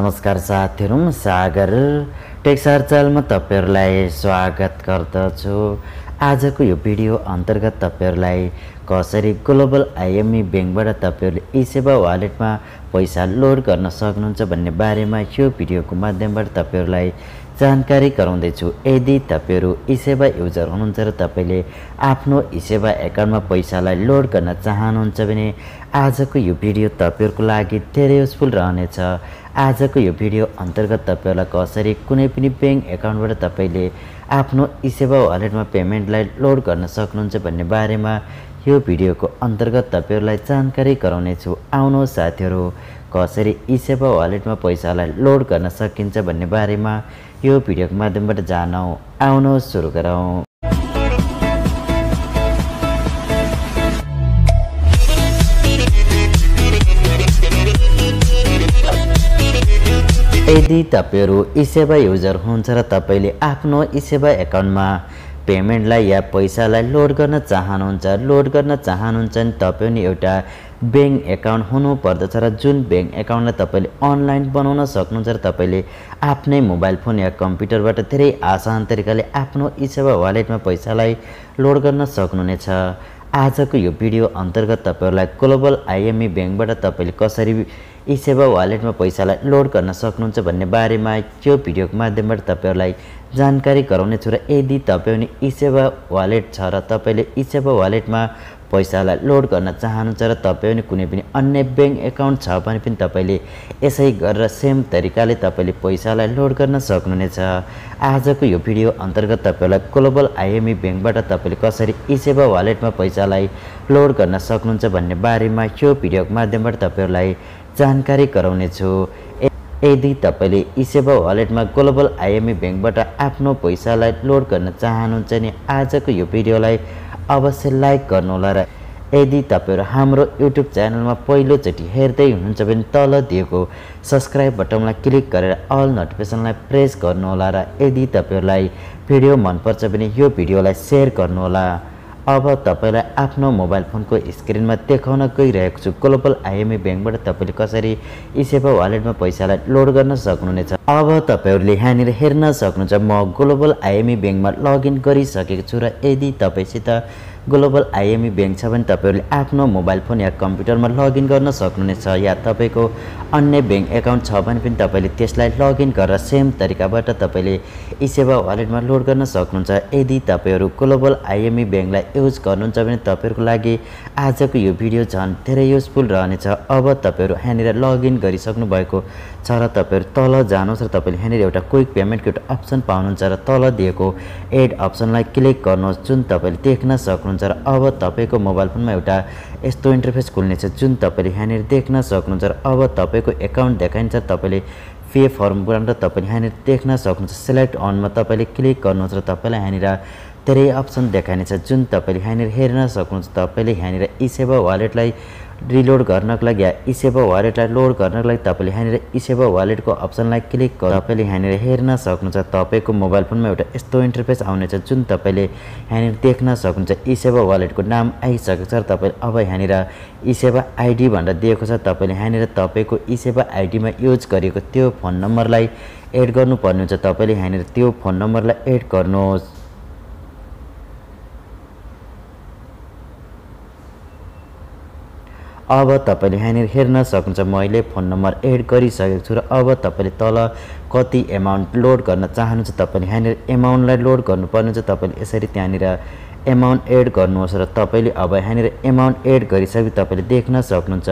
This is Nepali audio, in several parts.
नमस्कार साथीहरु, म सागर टेक सागर च्यानलमा तपाईहरुलाई स्वागत गर्दछु। आजको यो भिडियो अन्तर्गत तपाईहरुलाई कसरी ग्लोबल आईएमई बैंकबाट तपाईहरुले eSewa वालेटमा पैसा लोड गर्न सक्नुहुन्छ भन्ने बारेमा यो भिडियोको माध्यमबाट तपाईहरुलाई जानकारी गराउँदै छु। यदि तपाईहरु eSewa युजर हुनुहुन्छ र तपाईले आफ्नो eSewa एकाउन्टमा पैसालाई लोड गर्न चाहनुहुन्छ भने आजको यो भिडियो तपाईहरुको लागि धेरै युजफुल रहनेछ। आजको यो भिडियो अन्तर्गत तपाईहरुलाई कसरी कुनै पनि बैंक एकाउन्टबाट तपाईले आफ्नो eSewa वालेटमा पेमेन्टलाई लोड गर्न सक्नुहुन्छ भन्ने बारेमा यो भिडियोको अन्तर्गत तपाईहरुलाई जानकारी गराउने छु। आउनुहोस् साथीहरु, कसरी eSewa वालेटमा पैसालाई लोड गर्न सकिन्छ भन्ने बारेमा यो भिडियोको माध्यमबाट जानौं। आउनुहोस् सुरु गरौं। यदि तपाईहरु eSewa युजर हुनुहुन्छ र तपाईले आफ्नो eSewa एकाउन्टमा पेमेन्टलाई या पैसालाई लोड गर्न चाहनुहुन्छ भने तपाईले एउटा बैंक एकाउन्ट हुनु पर्दछ र जुन बैंक एकाउन्टलाई तपाईले अनलाइन बनाउन सक्नुहुन्छ र तपाईले आफ्नै मोबाइल फोन या कम्प्युटरबाट धेरै आसान तरिकाले आफ्नो eSewa वालेटमा पैसालाई लोड गर्न सक्नुहुनेछ। आजको यो भिडियो अन्तर्गत तपाईहरुलाई ग्लोबल आईएमई बैंकबाट तपाईले कसरी eSewa वालेटमा पैसालाई लोड गर्न सक्नुहुन्छ भन्ने बारेमा यो भिडियोको माध्यमबाट तपाईहरुलाई जानकारी गराउने छु। र यदि तपाईले eSewa वालेट छ र तपाईले eSewa वालेटमा पैसालाई लोड गर्न चाहनुहुन्छ र तपाईले कुनै पनि अन्य बैंक एकाउन्ट छ भने पनि तपाईले यसै गरेर सेम तरिकाले तपाईले पैसालाई लोड गर्न सक्नुहुनेछ। आजको यो भिडियो अन्तर्गत तपाईलाई ग्लोबल आईएमई बैंकबाट तपाईले कसरी eSewa वालेटमा पैसालाई लोड गर्न सक्नुहुन्छ भन्ने बारेमा यो भिडियोको माध्यमबाट तपाईहरुलाई जानकारी गराउने छु। यदि तपाईले eSewa वालेटमा ग्लोबल आईएमई बैंकबाट आफ्नो पैसालाई लोड गर्न चाहनुहुन्छ भने आजको यो भिडियोलाई अवश्य लाइक गर्नुहोला र यदि तपाईहरु हाम्रो YouTube च्यानलमा पहिलो चोटी हेर्दै हुनुहुन्छ भने तल दिएको सब्स्क्राइब बटनलाई क्लिक गरेर अल नोटिफिकेसनलाई प्रेस गर्नुहोला र यदि तपाईहरुलाई भिडियो मन पर्छ भने यो भिडियोलाई शेयर गर्नुहोला। अब तपाईलाई आफ्नो मोबाइल फोनको स्क्रिनमा देखाउन गइरहेको छु ग्लोबल आईएमई बैंकबाट तपाईले कसरी eSewa वालेटमा पैसालाई लोड गर्न सक्नुहुनेछ। अब तपाईहरुले यहाँनिर हेर्न सक्नुहुन्छ म ग्लोबल आईएमई बैंकमा लगइन गरिसकेको छु र यदि तपाईसित ग्लोबल आईएमई बैंक छ भने तपाईहरुले आफ्नो मोबाइल फोन या कम्प्युटरमा लगइन गर्न सक्नुहुनेछ या तपाईको अन्य बैंक एकाउन्ट छ भने पनि तपाईले त्यसलाई लगइन गरेर सेम तरिकाबाट तपाईले eSewa वालेटमा लोड गर्न सक्नुहुन्छ। यदि तपाईहरु ग्लोबल आईएमई बैंकलाई युज गर्नुहुन्छ भने तपाईहरुको लागि आजको यो भिडियो झन् धेरै युजफुल रहनेछ। अब तपाईहरु यहाँनिर लगइन गरिसक्नु भएको छ र तपाईहरु तल जानुहोस् र तपाईले यहाँनिर एउटा क्विक पेमेन्टको एउटा अप्सन पाउनुहुन्छ र तल दिएको एड अप्सनलाई क्लिक गर्नुहोस् जुन तपाईले देख्न सक्नुहुन्छ। र अब तपाईको मोबाइल फोनमा एउटा यस्तो इन्टरफेस खुल्नेछ जुन तपाईले यहाँनिर देख्न सक्नुहुन्छ। र अब तपाईको एकाउन्ट देखाइन्छ, तपाईले पे फर्म पुराउन तपाईले यहाँनिर देख्न सक्नुहुन्छ। सिलेक्ट अनमा तपाईले क्लिक गर्नुहोस् र तपाईलाई यहाँनिर धेरै अप्सन देखाइनेछ जुन तपाईले यहाँनिर हेर्न सक्नुहुन्छ। तपाईले यहाँनिर eSewa वालेटलाई रिलोड गर्नको लागि या eSewa वालेटलाई लोड गर्नको लागि तपाईले यहाँनिर eSewa वालेटको अप्सनलाई क्लिक गर्नु तपाईले यहाँनिर हेर्न सक्नुहुन्छ। तपाईको मोबाइल फोनमा एउटा यस्तो इन्टरफेस आउनेछ जुन तपाईले यहाँनिर देख्न सक्नुहुन्छ। eSewa वालेटको नाम आइसकेको छ र तपाईले अब यहाँनिर eSewa आईडी भनेर दिएको छ। तपाईले यहाँनिर तपाईको eSewa आईडीमा युज गरेको त्यो फोन नम्बरलाई एड गर्नुपर्ने हुन्छ। तपाईले यहाँनिर त्यो फोन नम्बरलाई एड गर्नुहोस्। अब तपाईले यहाँनिर हेर्न सक्नुहुन्छ मैले फोन नम्बर एड गरिसकेको छु र अब तपाईले तल कति एमाउन्ट लोड गर्न चाहनुहुन्छ तपाईले यहाँनिर एमाउन्टलाई लोड गर्नुपर्ने हुन्छ। तपाईले यसरी त्यहाँनिर एमाउन्ट एड गर्नुहोस् र तपाईले अब यहाँनिर एमाउन्ट एड गरिसके तपाईले देख्न सक्नुहुन्छ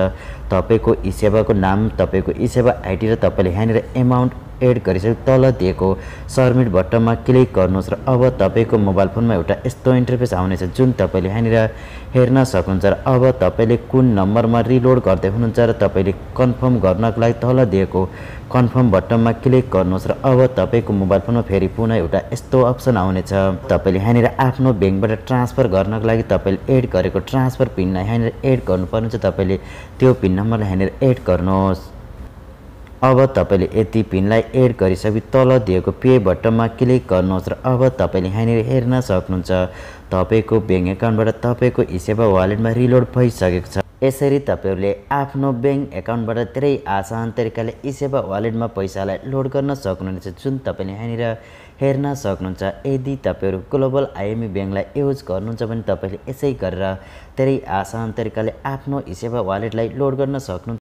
तपाईको eSewa को नाम, तपाईको eSewa आईडी र तपाईले यहाँनिर एमाउन्ट एड गरिसके तल दिएको सबमिट बटनमा क्लिक गर्नुहोस् र अब तपाईको मोबाइल फोनमा एउटा यस्तो इन्टरफेस आउनेछ जुन तपाईले यहाँनिर हेर्न सक्नुहुन्छ। र अब तपाईले कुन नम्बरमा रिलोड गर्दै हुनुहुन्छ र तपाईले कन्फर्म गर्नको लागि तल दिएको कन्फर्म बटनमा क्लिक गर्नुहोस् र अब तपाईको मोबाइल फोनमा फेरि पुनः एउटा यस्तो अप्सन आउनेछ। तपाईले यहाँनिर आफ्नो बैंकबाट ट्रान्सफर गर्नको लागि तपाईले एड गरेको ट्रान्सफर पिन यहाँनिर एड गर्नुपर्ने छ। तपाईले त्यो पिन नम्बरलाई यहाँनिर एड गर्नुहोस्। अब तपाईले यति पिनलाई एड गरिसके तल दिएको पे बटनमा क्लिक गर्नुहोस् र अब तपाईले यहाँनिर हेर्न सक्नुहुन्छ तपाईको बैंक एकाउन्टबाट तपाईको eSewa वालेटमा रिलोड भइसकेको छ। यसरी तपाईहरुले आफ्नो बैंक एकाउन्टबाट धेरै आसान तरिकाले eSewa वालेटमा पैसालाई लोड गर्न सक्नुहुनेछ जुन तपाईले यहाँनिर हेर्न सक्नुहुन्छ। यदि तपाईहरु ग्लोबल IME बैंकलाई युज गर्नुहुन्छ भने तपाईले यसै गरेर धेरै आसान तरिकाले आफ्नो eSewa वालेटलाई लोड गर्न सक्नुहुन्छ।